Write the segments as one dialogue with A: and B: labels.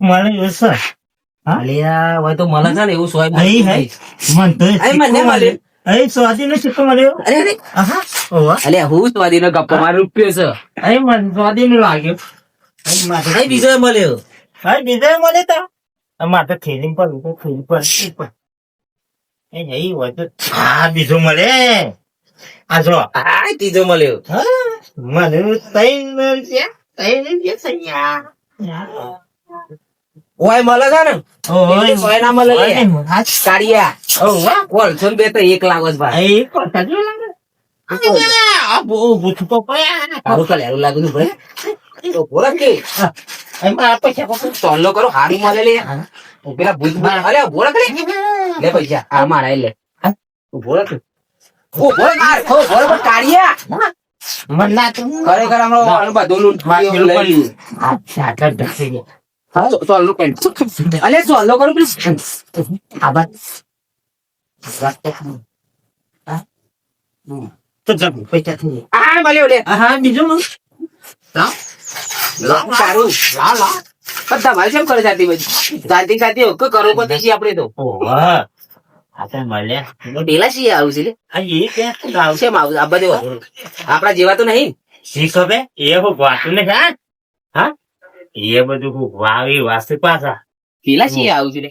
A: મને એવું છે. હા?
B: અલ્યા હોય તો મળે છે ને એવું સોય
A: અહીં હે? મને તો
B: અહીં મને
A: સિક્કો
B: મળે.
A: મળ્યો. અહીં સ્વાધીનનો સિક્કો મળ્યો.
B: અરે અરે
A: આહા, ઓવા.
B: અલ્યા હું સ્વાદીનો ગપ્પો મારો રૂપિયો છે
A: અહીં મને સ્વાધીન લાગ્યો. અહીં માથે-
B: અહીં બીજો મળ્યો
A: અહીં બીજો મળે તો આ માથે થેલી પર ઉભો, થેલી પર ઉપર. અહીં અહીં હોય તો આ બીજો મળે. આ જો.
B: હા ત્રીજો મળ્યો
A: હા, મને ત્રણ રૂપિયા, ત્રણ રૂપિયા થયા.
B: ઓય મળે છે ને
A: ઓય,
B: સોય ના મળે લે.
A: ઓય, હા.
B: કાઢિયા
A: ઓવા.
B: કોલસો ને બે તો 1 લાખ જ ભાઈ
A: અહીં કોણ કાઢ્યો લાગે? આ બહુ ભૂત તો પડ્યા.
B: તારું કલેરું લાગુ છું ભાઈ તો બોલા કે
A: એમાં આ પૈસા કોણ?
B: ચોલ્લો કરો હારું મળે લે પેલા ભૂત અરે બોલા કે લે પૈસા આ મારા લે તું બોલા કે ઓ બોલા બોલા કાઢિયા
A: મને ના તો
B: ખરેખર હમણાં બધું લૂંટ
A: પેલું
B: લઈ લીધું.
A: અચ્છા, આટલા ઢસી ગયા.
B: ચોલ્લો કરી અલે ચોલ્લો કરો પ્લીઝ
A: આ બાદ. હા? તો જબ પૈસા થઈ ગયા.
B: આ મળ્યો લે
A: હા, બીજું હું? લાવ.
B: સારું બધા મારી કેમ કરે જાતી બધી જાતી જાતી હો કરોડપતિ છીએ આપણે તો
A: ઓવા. આ તો મળ્યા.
B: ડેલા છીએ આવું છે લે
A: આ એ ક્યાં આવશે?
B: કેમ આવું આ બધે આપણા જેવા તો નહીં
A: શીખ હવે એ હું વાતું ને હા? હા? એ બધું હું વાવી વાસ્તુ પાછા.
B: પેલા છીએ આવું છે લે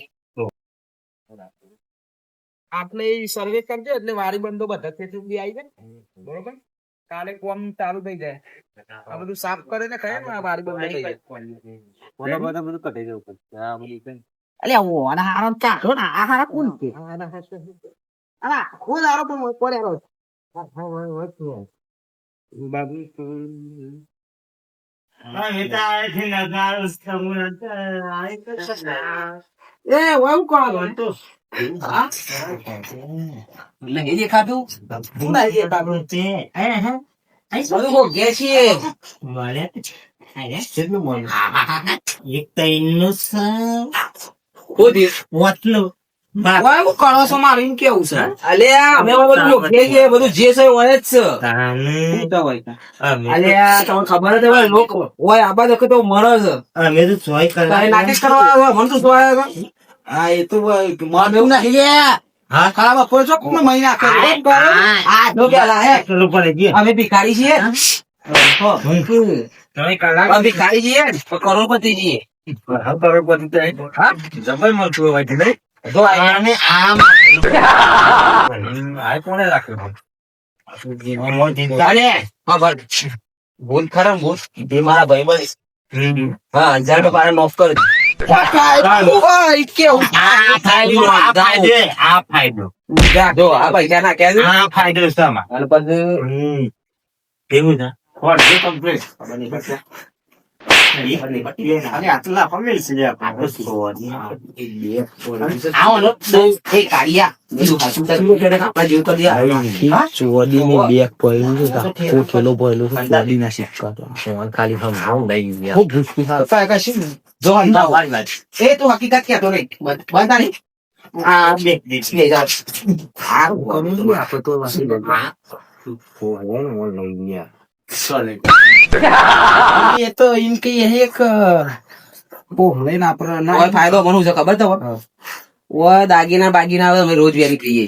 C: આપણે સર્વે કરજો એટલે વારી બંધો બધા ખેતર બી આવી જાય ને બરોબર કાલે કોમ ચાલુ થઈ જાય આ બધું સાફ કરે ને કહે ને આ વારી બંધો થઈ જાય
B: અલે ઓ આના હારો ચાલો ને આ હારા કોણ છે અલા કોણ હારો પણ કોરે હારો એ ઓય કોણ તો એટલે એ દેખાતું શું ના દેખાતું બધું કો ગેસીએ
A: એક તો એનું
B: કોદી
A: વાટલું
B: ઓય હું કરો છો મારું એમ કેવું છે અલે અમે બધું લોકીએ છીએ બધું જે છે ઓય જ છે અલે તમને ખબર જ હોય લોક ઓય આબા દેખો તો મરે છે
A: અમે તો સોય
B: તારે નાટક કરવા આવે મને તો સોય આવે હા એ તો મન એવું નાખી ગયા
A: હા
B: ખરાબ પોચો કોણ મહિના કરે આ નો પેલા હે
A: ચલો પડે ગયો
B: અમે ભિખારી છીએ
A: તમે કલાક
B: અમે ભિખારી છીએ પણ કરોડપતિ છીએ
A: જબર મળતું હોય નહીં
B: જો આ
A: અને આમ આ કોને રાખ્યો
B: અરે હા ભર ભૂલ ખરા ભૂલ એ મારા ભાઈ બની હા 1000 રૂપિયા મારા નોફ કરી કેવું
A: આ ફાયદો
B: જો આ પૈસા ના કે
A: આ ફાયદો છે આમાં.
B: અને પછી
A: કેવું છે કોણ છે કમ્પ્લીટ આટલા પમેલ છે
B: આવો એ કાઢિયા બીજું ખાસું થતું એટલે આપણા જેવું કરી દે
C: ચોદીની બેગ પડેલું છે આખો થેલો પડેલો છે ચોદીના સિક્કા તો
B: ખાલી હમ હું લઈ ગયા
C: ખૂબ ભૂસકી
B: જો એ તો હકીકત કહેતો નહીં બનતા નહીં આ બે જાવ
C: આપણે તો એ તો એમ કે એક પોહ લઈને આપણે
B: ઓય ફાયદો મને છે ખબર તો ઓય દાગીના બાગીના હવે અમે રોજ વેરી કહીએ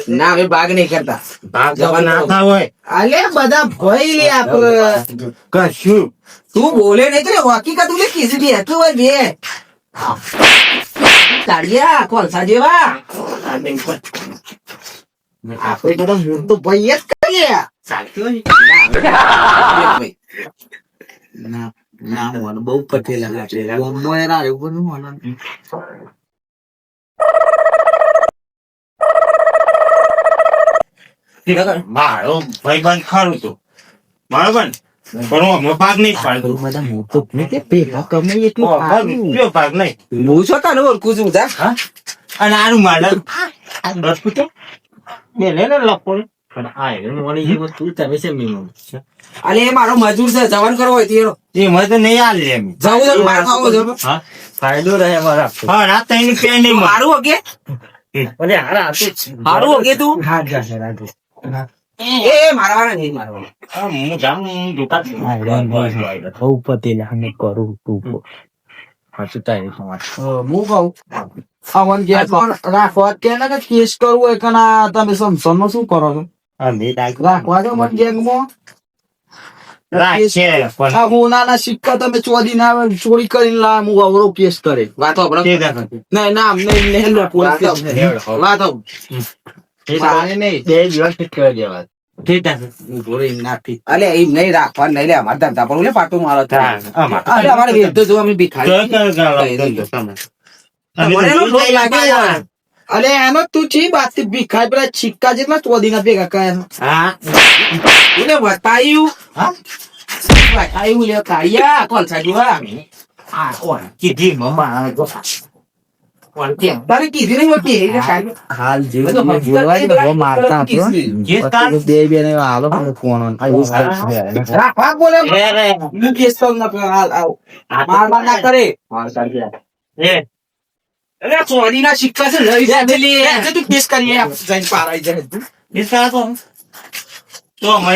B: ના અમે ભાગ નહીં કરતા અલે બધા ભય લે આપડે
A: કશું
B: તું બોલે નહીં તો હકીકત તું કીધું બે તું હોય બે કાઢિયા કોલસા જેવા આપણે તો હું તો ભાઈ જ કરીએ
C: ના મને બહુ પટેલા મોયરા એવું બધું
A: મારો ભાઈબંધ ખરું હતું બરોબર પણ હું હમણાં ભાગ નહીં પાડતો
C: બધા મોટો પેલા કમે એટલું
A: કયો ભાગ નહીં
B: હું છો તને ઓળખું છું જા
A: હા અને આનું માડલ આ દસ પૂછો બે લે ને લખો પણ આ મળી જે વસ્તુ તમે છે મીમો
B: અલે એ મારો મજૂર છે જવાન કરવો હોય તેરો
A: એ મને તો નહીં આલે એમ
B: જવું છે માર ખાવો છે
A: હા ફાયદો રહે મારા હા રાત તઈને પેન નહીં મળે
B: મારું હકે
A: અને હારા હતું
B: મારું હકે તું
C: હાથ જશે રાધુ
B: એ મારવાના નહીં મારવાના.
A: હું જાઉં દુકાન
C: બહુ પતેલા અમે કરું તું
A: હાચું તારી સમાજ
C: હું કહું અમન કે રાખવા કે ને કે કેસ કરવું હોય કે ના તમે સમસનમાં શું કરો છો
A: અમે
C: રાખવા દો મન ગેંગમાં
A: રાખશે પણ
C: આ હોનાના સિક્કા તમે ચોરી ના ચોરી કરીને લા હું અવરો કેસ કરે
B: વાતો આપણો
A: તે દાખલ
C: નહીં ના અમને નહીં પોલીસ કેસ નહીં. વાતો મારે નહીં
A: બે દિવસ કરી દેવા તે દાખલ
C: જોડે નાખી
B: અલે એમ નહીં રાખવા નહીં લે અમારે ધંધા પર લે પાટું મારો
A: અમારે
B: અરે અમારે વેચતો જો અમે ભિખારી
C: અલે એનો તું ચી વાત ભીખાય પેલા સિક્કા જેટલા ચોરીના ભેગા કયા
B: એટલે બતાયું
A: હા?
B: બતાયું લે કાળિયા કોણ સાજુવા
A: આ કોણ કીધી મમ્મા
B: તારે કીધી નહીં હોતી એ કાળિયો.
C: હાલ
B: મેં તો હમણાં
C: મારતા
A: જે તાર
C: બે બે હાલો ફોન
B: રાખવા બોલે
C: હું કેસ કરું ના હાલ આવ માર ના કરે
A: એ
B: અરે ચોરીના સિક્કા છે લઈ જા પેલી
C: તું કેસ કરી જઈને પારાઈ જાય તું
A: વિશ્વાસ તો મય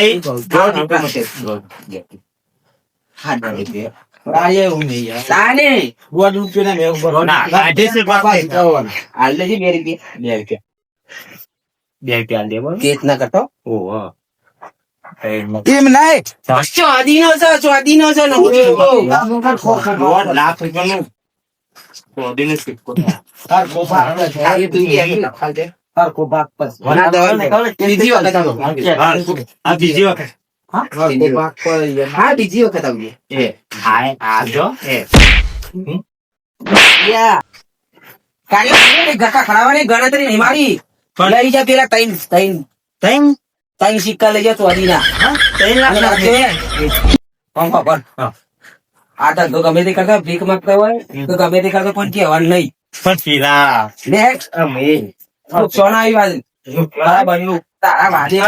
C: આયે હું નહીં યાર
B: તાને
C: ગોળ રૂપિયા ને મેં
A: ના, કાઢે છે બાપા.
B: હાલ લેજે 2 રૂપિયા
A: 2 રૂપિયા દેવો
B: કેસ ના કરતો
A: ઓહો
C: એમ નહીં
B: ચોદીનો છે ને
A: દોઢ લાખ રૂપિયાનું ચોદીનો સિક્કો થાય.
C: તાર કો ભાગ
B: એ તું એ ખાલ દે
C: તાર કો ભાગ બસ
B: વના દવા બીજી વખત આવો.
A: આ બીજી વખત
C: તાર કો ભાગ પર યાર
B: હા બીજી વખત આવજે
A: એ આ જો એ
B: યા કાળિયો ગકા ખડાવાની ગણતરી નહીં મારી
A: પણ-
B: લઈ જા પેલા ત્રણ
A: ત્રણ
B: સિક્કા લઈ જા ચોદીના
A: 3 લાખ
B: અને
A: રાખે.
B: રાખજે.
A: હા.
B: આ ધંધો ગમે તે કરતા ભીખ માંગતા હોય તો ગમે તે કરતા પણ કહેવાનું નહીં
A: પણ પેલા
B: લે
A: અમે
B: સોના આવી વાત તારા બન્યું તારા વાજે